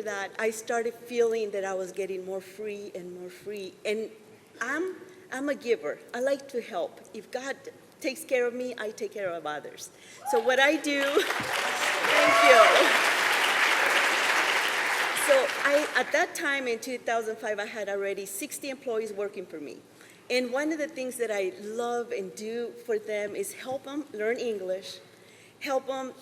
that, I started feeling that I was getting more free and more free. And I'm a giver. I like to help. If God takes care of me, I take care of others. So what I do, thank you. So at that time in 2005, I had already 60 employees working for me. And one of the things that I love and do for them is help them learn English, help them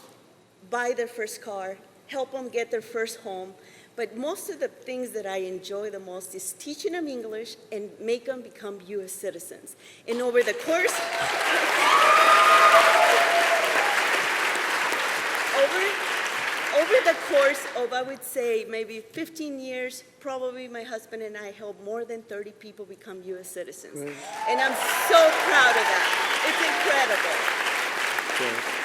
buy their first car, help them get their first home. But most of the things that I enjoy the most is teaching them English and make them become U.S. citizens. And over the course, over the course of, I would say, maybe 15 years, probably my husband and I helped more than 30 people become U.S. citizens. Right. And I'm so proud of that. It's incredible. Okay.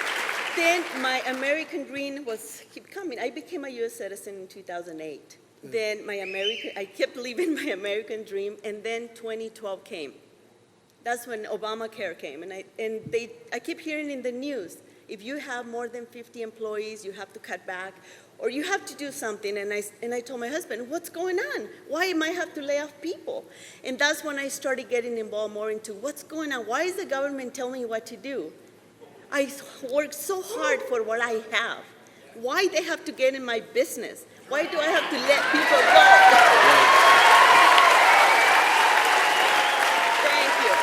Then my American dream keep coming. I became a U.S. citizen in 2008. Then I kept living my American dream, and then 2012 came. That's when Obamacare came, and I keep hearing in the news, if you have more than 50 employees, you have to cut back, or you have to do something. And I told my husband, what's going on? Why am I have to lay off people? And that's when I started getting involved more into what's going on. Why is the government telling me what to do? I work so hard for what I have. Why they have to get in my business? Why do I have to let people go? Thank you.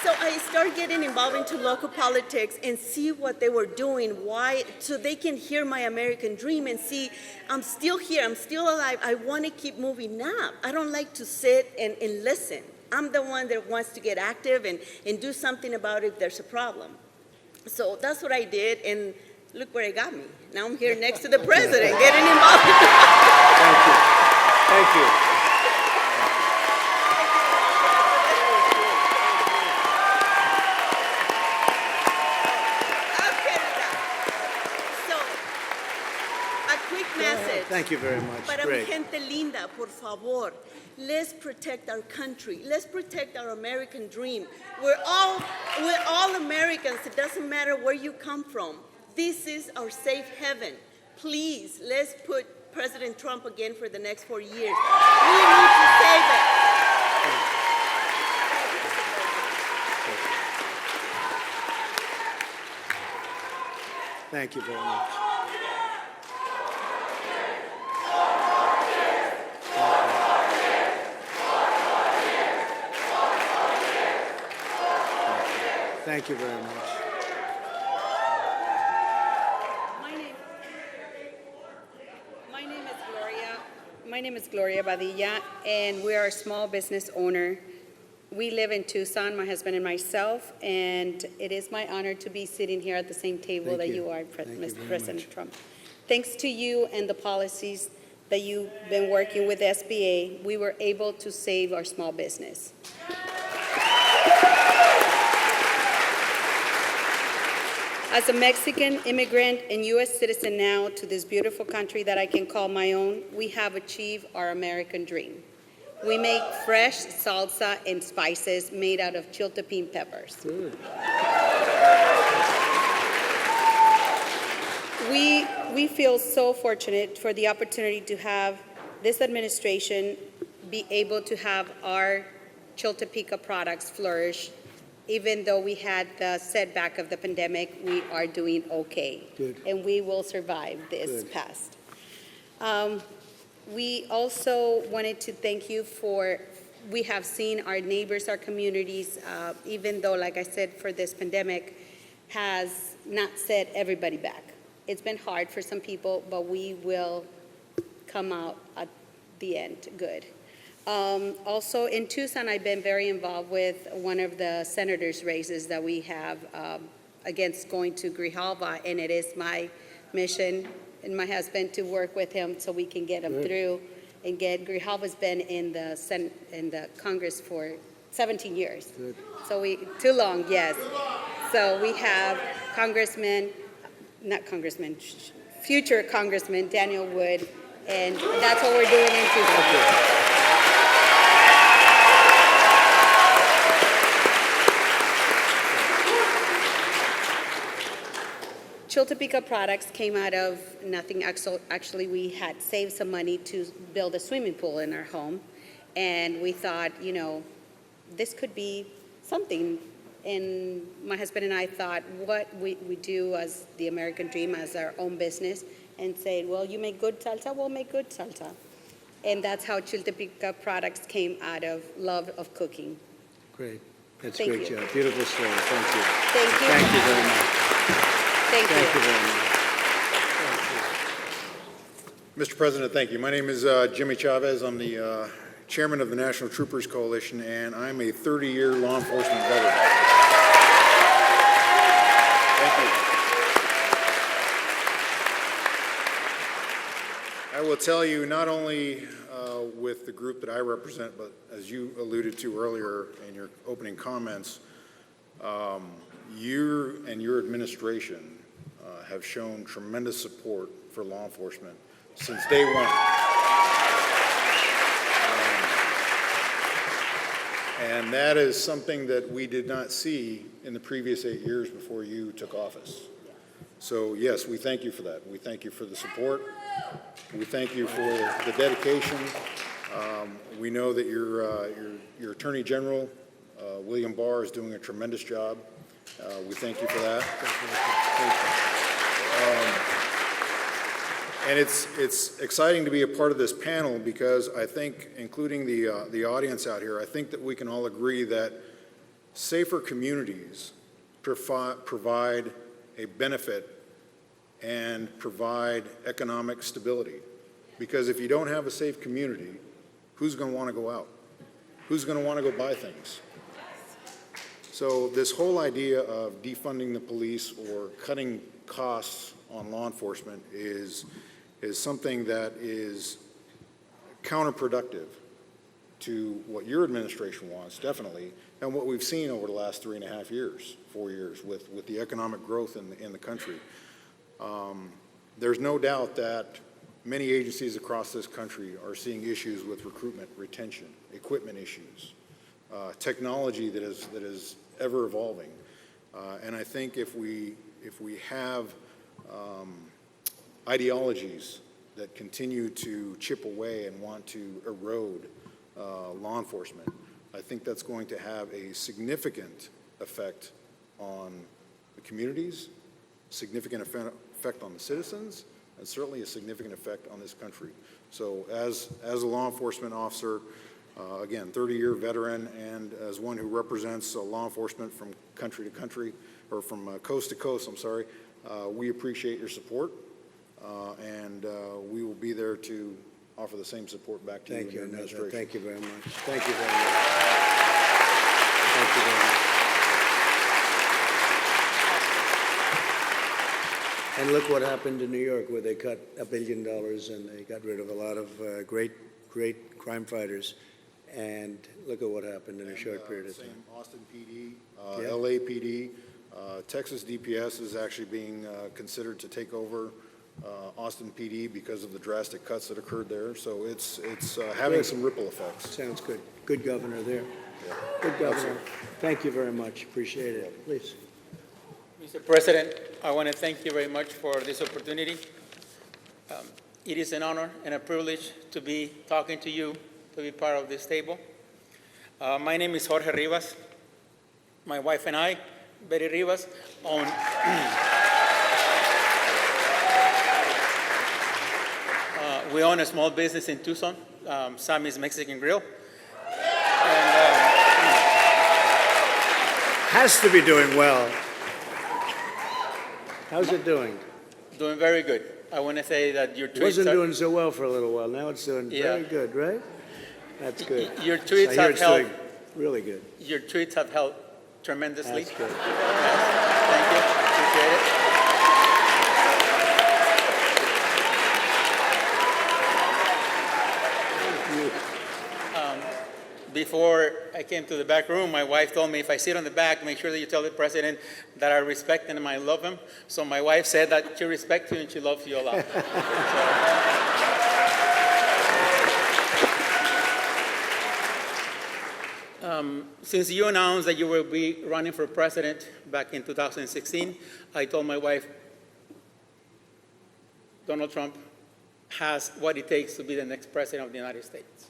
So I started getting involved into local politics and see what they were doing, why, so they can hear my American dream and see, I'm still here, I'm still alive, I want to keep moving up. I don't like to sit and listen. I'm the one that wants to get active and do something about it if there's a problem. So that's what I did, and look where it got me. Now I'm here next to the president, getting involved. Thank you. Thank you. So, a quick message. Thank you very much. Para mi Great. gente linda, por favor, let's protect our country. Let's protect our American dream. We're all Americans. It doesn't matter where you come from. This is our safe haven. Please, let's put President Trump again for the next 4 years. We need to save it. Thank you very much. Thank you very much. My name is Gloria Badilla, and we are a small business owner. We live in Tucson, my husband and myself, and it is my honor to be sitting here at the same table that you are, Mr. President Trump. Thanks to you and the policies that you've been working with SBA, we were able to save our small business. As a Mexican immigrant and U.S. citizen now to this beautiful country that I can call my own, we have achieved our American dream. We make fresh salsa and spices made out of chiltepin peppers. Good. We feel so fortunate for the opportunity to have this administration be able to have our Chiltepin products flourish. Even though we had the setback of the pandemic, we are doing okay. Good. And we will survive this past. We also wanted to thank you we have seen our neighbors, our communities, even though, like I said, for this pandemic, has not set everybody back. It's been hard for some people, but we will come out at the end good. Also in Tucson, I've been very involved with one of the senators' races that we have against going to Grijalva, and it is my mission and my husband to work with him so we can get him through and get. Grijalva's been in the Congress for 17 years. Good. So too long, yes. So we have future Congressman Daniel Wood, and that's what we're doing in Tucson. Chiltepeka Products came out of nothing. Actually, we had saved some money to build a swimming pool in our home. And we thought, this could be something. And my husband and I thought, what we do as the American Dream, as our own business, and say, well, you make good salsa, we'll make good salsa. And that's how Chiltepeka Products came out of love of cooking. Great. That's a Thank great you. job. Beautiful story. Thank you. Thank you. Thank you very much. Thank Thank you you. very much. Mr. President, thank you. My name is Jimmy Chavez. I'm the chairman of the National Troopers Coalition, and I'm a 30-year law enforcement veteran. Thank you. I will tell you, not only with the group that I represent, but as you alluded to earlier in your opening comments, you and your administration have shown tremendous support for law enforcement since day one. And that is something that we did not see in the previous 8 years before you took office. So yes, we thank you for that. We thank you for the support. We thank you for the dedication. We know that your Attorney General, William Barr, is doing a tremendous job. We thank you for that. And it's exciting to be a part of this panel because I think, including the audience out here, I think that we can all agree that safer communities provide a benefit and provide economic stability. Because if you don't have a safe community, who's going to want to go out? Who's going to want to go buy things? So this whole idea of defunding the police or cutting costs on law enforcement is something that is counterproductive to what your administration wants, definitely, and what we've seen over the last 3.5 years, 4 years, with the economic growth in the country. There's no doubt that many agencies across this country are seeing issues with recruitment, retention, equipment issues, technology that is ever evolving. And I think if we have ideologies that continue to chip away and want to erode law enforcement, I think that's going to have a significant effect on the communities, significant effect on the citizens, and certainly a significant effect on this country. So as a law enforcement officer, again, 30-year veteran, and as one who represents law enforcement from country to country, or from coast to coast, I'm sorry, we appreciate your support, and we will be there to offer the same support back to you and your administration. Thank you very much. Thank you very much. Thank you very much. And look what happened in New York, where they cut $1 billion and they got rid of a lot of great crime fighters. And look at what happened in a short period of time. Same Austin PD, LAPD, Texas DPS is actually being considered to take over Austin PD because of the drastic cuts that occurred there. So it's having some ripple effects. Sounds good. Good governor there. Yeah. Good governor. Thank you very much. Appreciate it. Please. Mr. President, I want to thank you very much for this opportunity. It is an honor and a privilege to be talking to you, to be part of this table. My name is Jorge Rivas. My wife and I, Betty Rivas, own we own a small business in Tucson, Sammy's Mexican Grill. And, Has to be doing well. How's it doing? doing very good. I want to say that your tweets Wasn't are, doing so well for a little while. Now it's doing Yeah. very good, right? That's good. Your I tweets hear have it's helped. doing really good. Your tweets have helped tremendously. That's good. Thank you. Appreciate it. Before I came to the back room, my wife told me if I sit on the back, make sure that you tell the president that I respect him and I love him. So my wife said that she respects you and she loves you a lot. Since you announced that you will be running for president back in 2016, I told my wife, Donald Trump has what it takes to be the next president of the United States.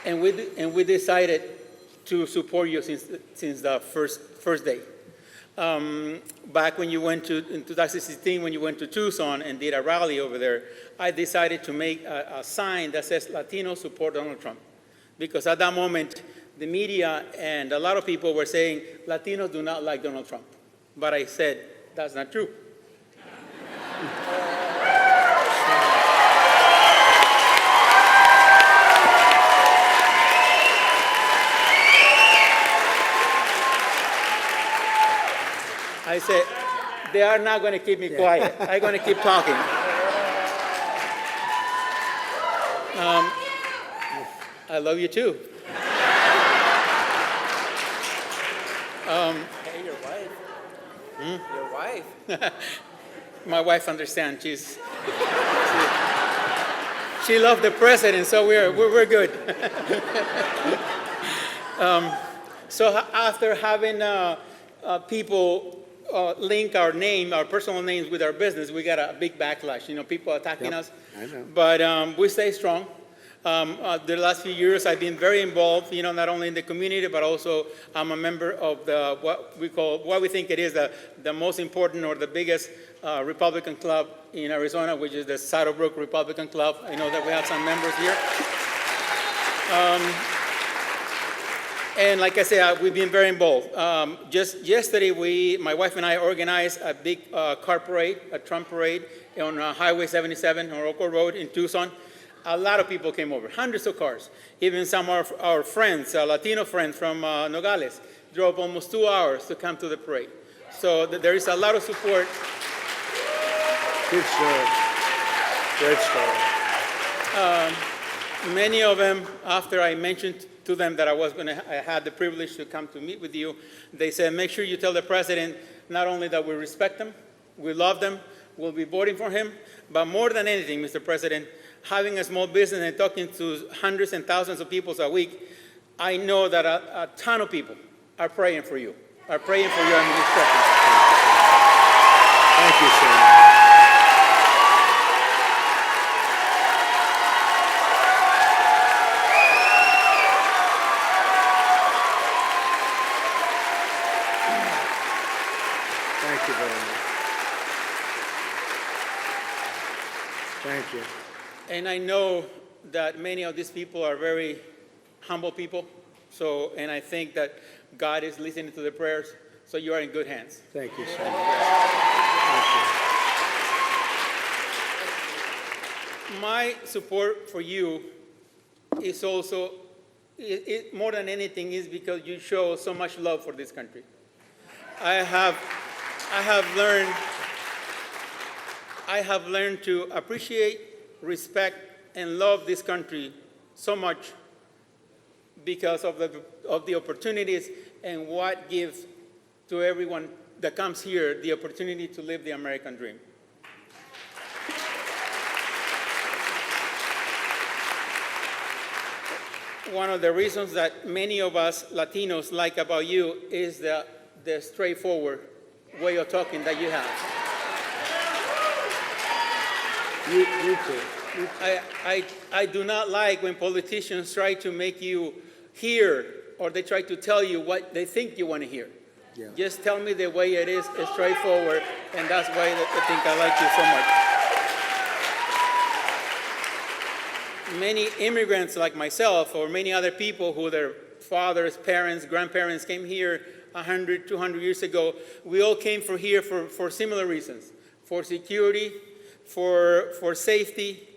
And we decided to support you since the first day. Back when you went in 2016, when you went to Tucson and did a rally over there, I decided to make a sign that says Latinos support Donald Trump. Because at that moment, the media and a lot of people were saying Latinos do not like Donald Trump. But I said, that's not true. I said, they are not going to keep me quiet. I'm going to keep talking. I love you too. Hey, your wife. Your wife. My wife understands. She loved the president, so we're good. So after having people link our name, our personal names with our business, we got a big backlash. People attacking us. I know. But we stay strong. The last few years, I've been very involved, not only in the community, but also I'm a member of what we think it is the most important or the biggest Republican club in Arizona, which is the Saddlebrook Republican Club. I know that we have some members here. And like I said, we've been very involved. Just yesterday, my wife and I organized a big car parade, a Trump parade on Highway 77 on Oracle Road in Tucson. A lot of people came over, hundreds of cars. Even some of our friends, Latino friends from Nogales, drove almost 2 hours to come to the parade. So there is a lot of support. Good story. Great story. Many of them, after I mentioned to them that I had the privilege to come to meet with you, they said, make sure you tell the president not only that we respect them, we love them, we'll be voting for him, but more than anything, Mr. President, having a small business and talking to hundreds and thousands of people a week, I know that a ton of people are praying for you, are praying for your administration. Thank you, sir. Thank you very much. Thank you. And I know that many of these people are very humble people. And I think that God is listening to the prayers. So you are in good hands. Thank you, sir. Thank you. My support for you is also, more than anything, is because you show so much love for this country. I have learned to appreciate, respect, and love this country so much because of the opportunities and what gives to everyone that comes here the opportunity to live the American dream. One of the reasons that many of us Latinos like about you is the straightforward way of talking that you have. You too. I do not like when politicians try to make you hear or they try to tell you what they think you want to hear. Yeah. Just tell me the way it is, straightforward, and that's why I think I like you so much. Many immigrants like myself or many other people who their fathers, parents, grandparents came here 100, 200 years ago, we all came here for similar reasons, for security, for safety,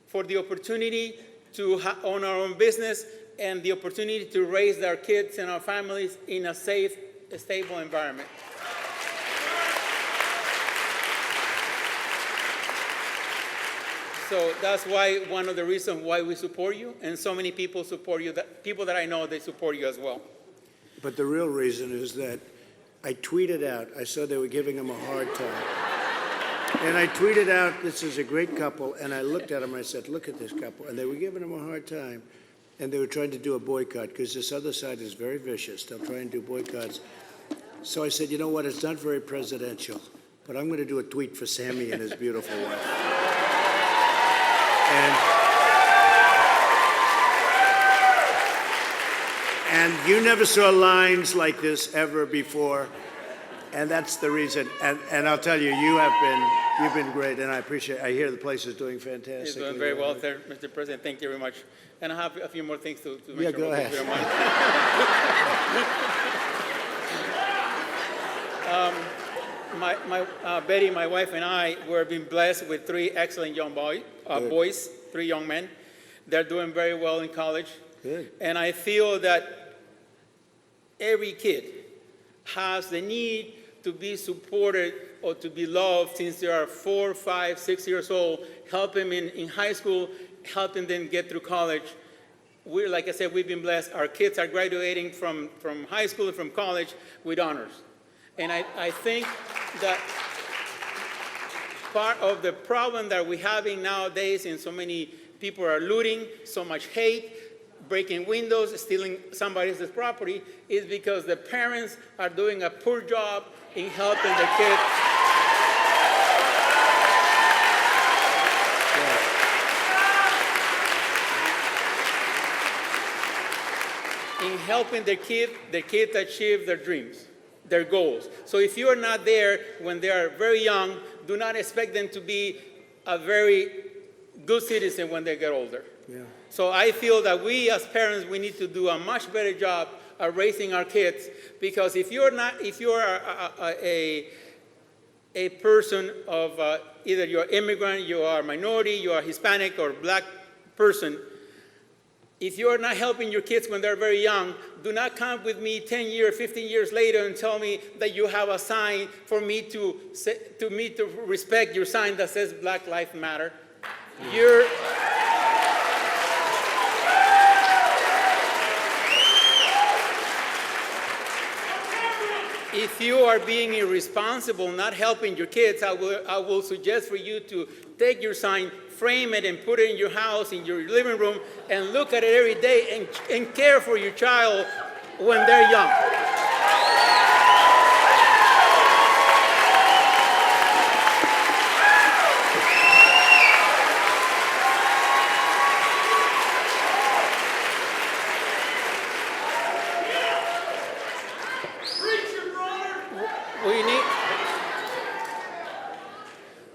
for the opportunity to own our own business, and the opportunity to raise our kids and our families in a safe, stable environment. So that's why one of the reasons why we support you, and so many people support you, people that I know, they support you as well. But the real reason is that I tweeted out, I saw they were giving him a hard time. And I tweeted out, this is a great couple, and I looked at them, I said, look at this couple. And they were giving him a hard time, and they were trying to do a boycott, because this other side is very vicious. They'll try and do boycotts. So I said, you know what, it's not very presidential. but I'm going to do a tweet for Sammy and his beautiful wife. And you never saw lines like this ever before, and that's the reason. And I'll tell you, you've been great, and I appreciate. I hear the place is doing fantastic. It's doing very well there, Mr. President. Thank you very much. And I have a few more things to mention. Yeah, go ahead. If you don't mind. Betty, my wife, and I were being blessed with three excellent young boys, three young men. They're doing very well in college. Good. And I feel that every kid has the need to be supported or to be loved since they are 4, 5, 6 years old, help them in high school, helping them get through college. We're, like I said, we've been blessed. Our kids are graduating from high school and from college with honors. And I think that part of the problem that we're having nowadays, and so many people are looting, so much hate, breaking windows, stealing somebody else's property, is because the parents are doing a poor job in helping the kids. In helping the kids achieve their dreams, their goals. So if you are not there when they are very young, do not expect them to be a very good citizen when they get older. Yeah. So I feel that we as parents, we need to do a much better job of raising our kids, because if you are a person of either you're immigrant, you are minority, you are Hispanic or black person, if you are not helping your kids when they're very young, do not come with me 10 years, 15 years later and tell me that you have a sign for me to respect your sign that says Black Lives Matter. If you are being irresponsible, not helping your kids, I will suggest for you to take your sign, frame it, and put it in your house, in your living room, and look at it every day and care for your child when they're young.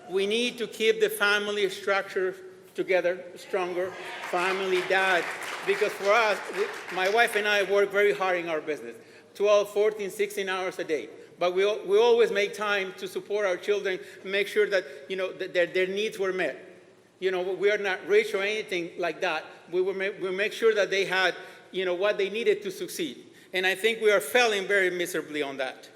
We need to keep the family structure together, stronger, family, dad, because for us, my wife and I work very hard in our business, 12, 14, 16 hours a day. But we always make time to support our children, make sure that, that their needs were met. We are not rich or anything like that. We make sure that they had, what they needed to succeed. And I think we are failing very miserably on that.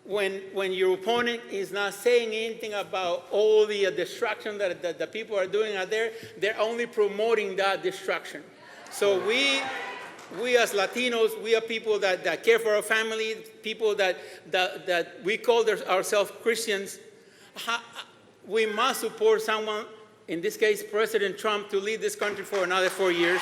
When your opponent is not saying anything about all the destruction that the people are doing out there, they're only promoting that destruction. So we as Latinos, we are people that care for our family, people that we call ourselves Christians. We must support someone, in this case, President Trump, to lead this country for another 4 years.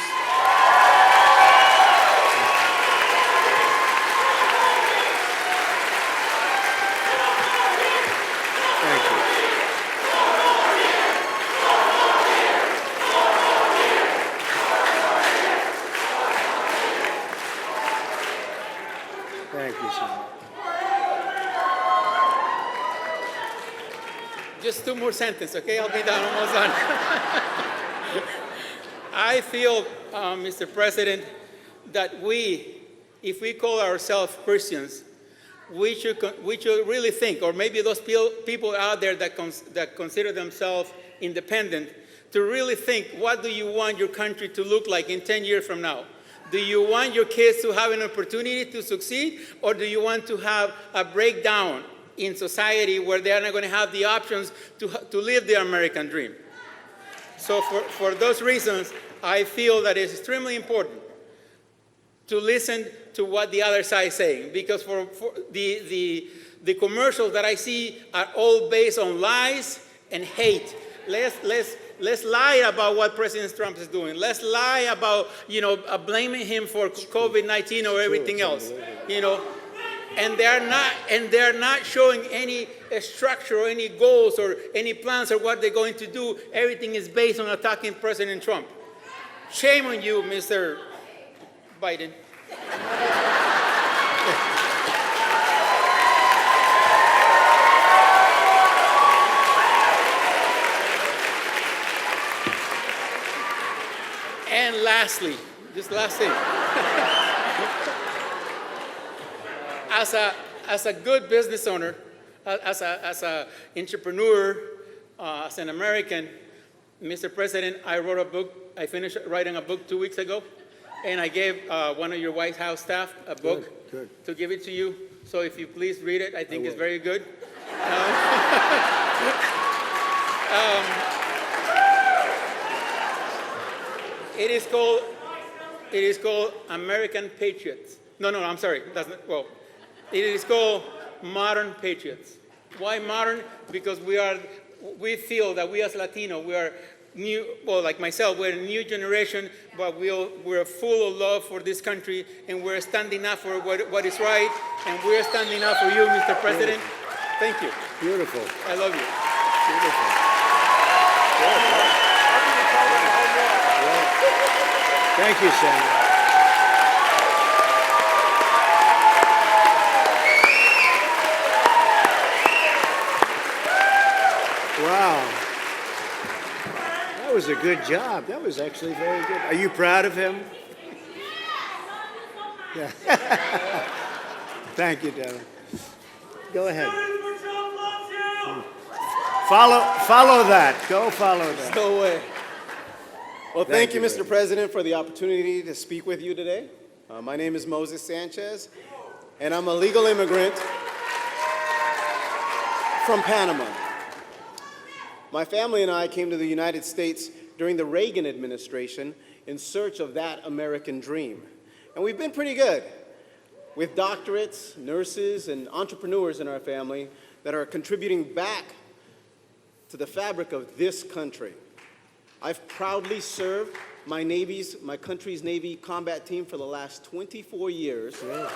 Thank you, Sam. Just 2 more sentences, okay? I'll be done, almost done. I feel, Mr. President, that if we call ourselves Christians, we should really think, or maybe those people out there that consider themselves independent, to really think, what do you want your country to look like in 10 years from now? Do you want your kids to have an opportunity to succeed, or do you want to have a breakdown in society where they are not going to have the options to live the American dream? So for those reasons, I feel that it's extremely important to listen to what the other side is saying, because for the commercials that I see are all based on lies and hate. Let's lie about what President Trump is doing. Let's lie about, blaming him for COVID-19 or everything else. and they're not showing any structure or any goals or any plans or what they're going to do. Everything is based on attacking President Trump. Shame on you, Mr. Biden. And lastly, just last thing. As a good business owner, as a entrepreneur, as an American, Mr. President, I wrote a book. I finished writing a book 2 weeks ago, and I gave one of your White House staff a book Good. to give it to you. So if you please read it, I think it's very good. It is called American Patriots. No, I'm sorry. That's not, well, it is called Modern Patriots. Why modern? Because we feel that we as Latino, we are new, well, like myself, we're a new generation, but we're full of love for this country, and we're standing up for what is right, and we're standing up for you, Mr. President. Thank you. Beautiful. I love you. Thank you, Senator. Wow. That was a good job. That was actually very good. Are you proud of him? Yeah. Thank you, Devin. Go ahead. Follow that. Go follow that. No way. Well, Thank thank you, you, Mr. President, for the opportunity to speak with you today. My name is Moses Sanchez, and I'm a legal immigrant from Panama. My family and I came to the United States during the Reagan administration in search of that American dream. And we've been pretty good, with doctorates, nurses, and entrepreneurs in our family that are contributing back to the fabric of this country. I've proudly served my country's Navy combat team for the last 24 years. Yeah.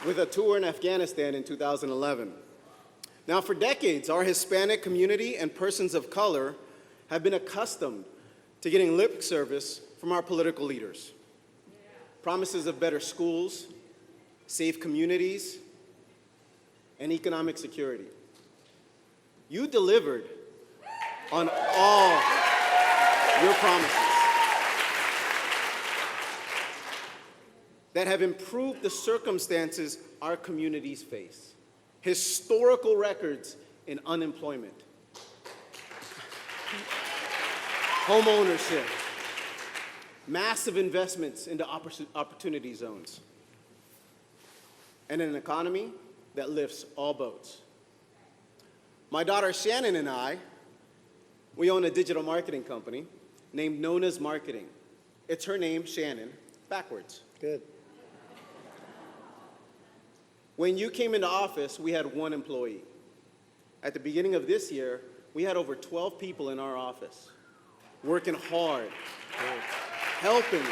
With a tour in Afghanistan in 2011. Now, for decades, our Hispanic community and persons of color have been accustomed to getting lip service from our political leaders. Promises of better schools, safe communities, and economic security. You delivered on all your promises that have improved the circumstances our communities face. Historical records in unemployment, home ownership, massive investments into opportunity zones, and an economy that lifts all boats. My daughter Shannon and I, we own a digital marketing company named Nona's Marketing. It's her name, Shannon, backwards. Good. When you came into office, we had 1 employee. At the beginning of this year, we had over 12 people in our office, working hard, helping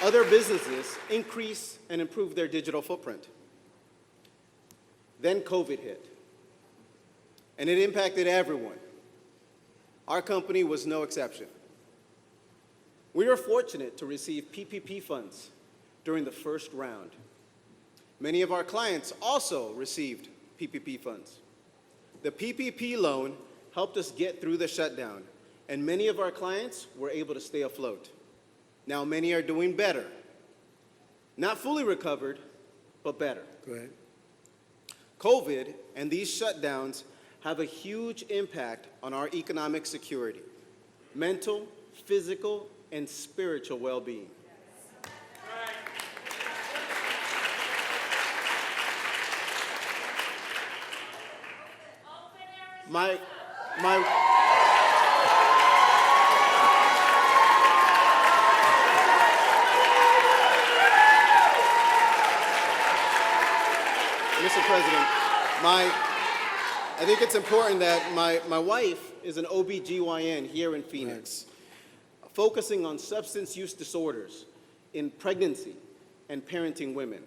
other businesses increase and improve their digital footprint. Then COVID hit, and it impacted everyone. Our company was no exception. We were fortunate to receive PPP funds during the first round. Many of our clients also received PPP funds. The PPP loan helped us get through the shutdown, and many of our clients were able to stay afloat. Now many are doing better. Not fully recovered, but better. Go ahead. COVID and these shutdowns have a huge impact on our economic security, mental, physical, and spiritual well-being. My Mr. President, I think it's important that my wife is an OBGYN here in Phoenix, focusing on substance use disorders in pregnancy and parenting women.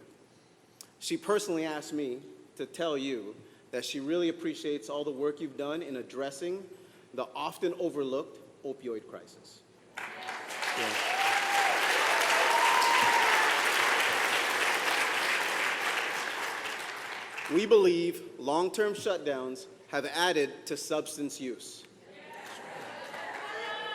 She personally asked me to tell you that she really appreciates all the work you've done in addressing the often overlooked opioid crisis. We believe long-term shutdowns have added to substance use.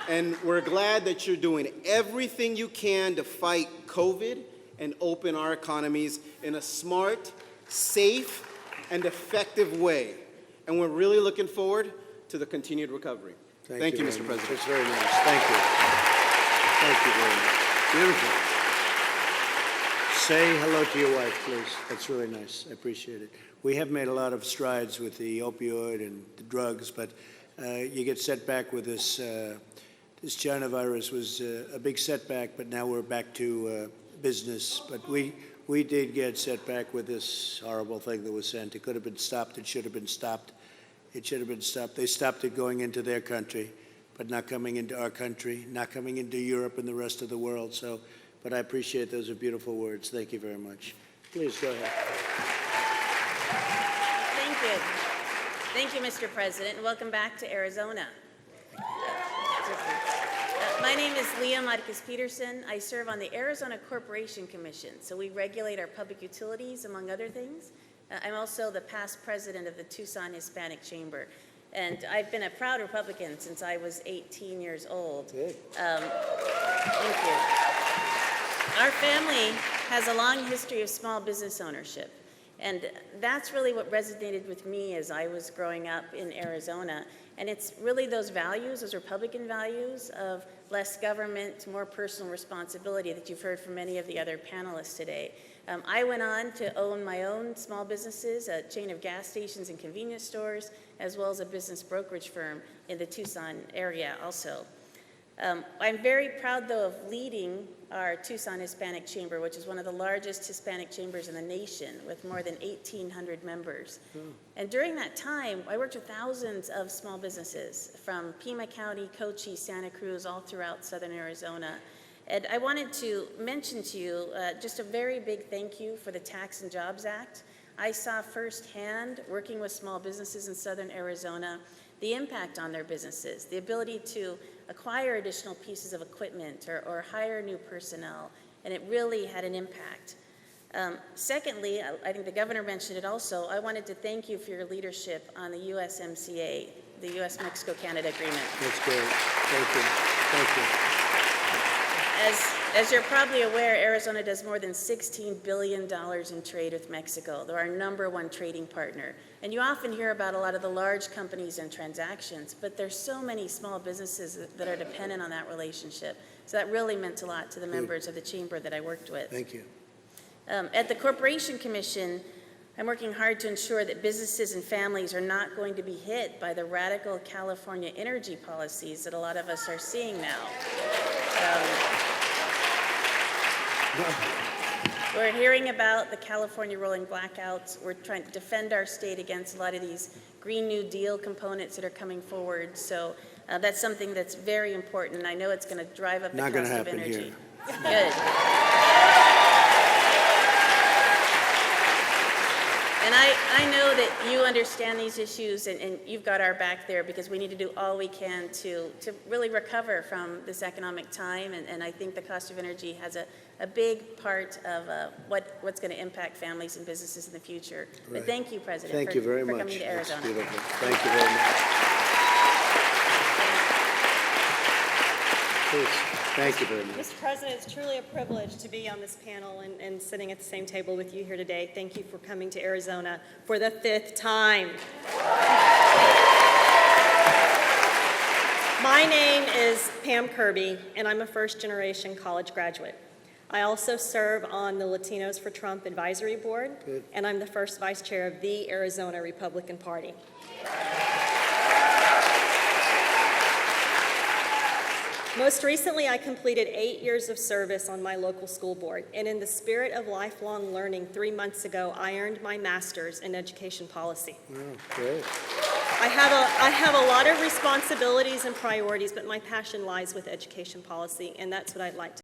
And we're glad that you're doing everything you can to fight COVID and open our economies in a smart, safe, and effective way. And we're really looking forward to the continued recovery. Thank you, Mr. President. That's very nice. Thank you. Thank you very much. Beautiful. Say hello to your wife, please. That's really nice. I appreciate it. We have made a lot of strides with the opioid and the drugs, but you get set back with this. This China virus was a big setback, but now we're back to business. But we did get set back with this horrible thing that was sent. It could have been stopped. It should have been stopped. It should have been stopped. They stopped it going into their country, but not coming into our country, not coming into Europe and the rest of the world. So, but I appreciate those are beautiful words. Thank you very much. Please go ahead. Thank you. Thank you, Mr. President, and welcome back to Arizona. My name is Leah Marquez-Peterson. I serve on the Arizona Corporation Commission, so we regulate our public utilities, among other things. I'm also the past president of the Tucson Hispanic Chamber, and I've been a proud Republican since I was 18 years old. Good. Thank you. Our family has a long history of small business ownership, and that's really what resonated with me as I was growing up in Arizona. And it's really those values, those Republican values of less government, more personal responsibility that you've heard from many of the other panelists today. I went on to own my own small businesses, a chain of gas stations and convenience stores, as well as a business brokerage firm in the Tucson area also. I'm very proud, though, of leading our Tucson Hispanic Chamber, which is one of the largest Hispanic chambers in the nation, with more than 1,800 members. And during that time, I worked with thousands of small businesses from Pima County, Cochise, Santa Cruz, all throughout southern Arizona. And I wanted to mention to you just a very big thank you for the Tax and Jobs Act. I saw firsthand, working with small businesses in southern Arizona, the impact on their businesses, the ability to acquire additional pieces of equipment or hire new personnel, and it really had an impact. Secondly, I think the governor mentioned it also, I wanted to thank you for your leadership on the USMCA, the U.S.-Mexico-Canada Agreement. That's great. Thank you. Thank you. As you're probably aware, Arizona does more than $16 billion in trade with Mexico. They're our #1 trading partner. And you often hear about a lot of the large companies and transactions, but there's so many small businesses that are dependent on that relationship. So that really meant a lot to the members of the chamber that I worked with. Thank you. At the Corporation Commission, I'm working hard to ensure that businesses and families are not going to be hit by the radical California energy policies that a lot of us are seeing now. We're hearing about the California rolling blackouts. We're trying to defend our state against a lot of these Green New Deal components that are coming forward. So that's something that's very important, and I know it's going to drive up the cost of energy. Not going to happen here. Good. And I know that you understand these issues, and you've got our back there, because we need to do all we can to really recover from this economic time, and I think the cost of energy has a big part of what's going to impact families and businesses in the future. Right. But thank you, President, Thank you very for much. coming to Arizona. That's beautiful. Thank you very much. Please. Thank you very much. Mr. President, it's truly a privilege to be on this panel and sitting at the same table with you here today. Thank you for coming to Arizona for the 5th time. My name is Pam Kirby, and I'm a first-generation college graduate. I also serve on the Latinos for Trump Advisory Board, and I'm the first vice chair of the Arizona Republican Party. Most recently, I completed 8 years of service on my local school board, and in the spirit of lifelong learning, 3 months ago, I earned my master's in education policy. Oh, great. I have a lot of responsibilities and priorities, but my passion lies with education policy, and that's what I'd like to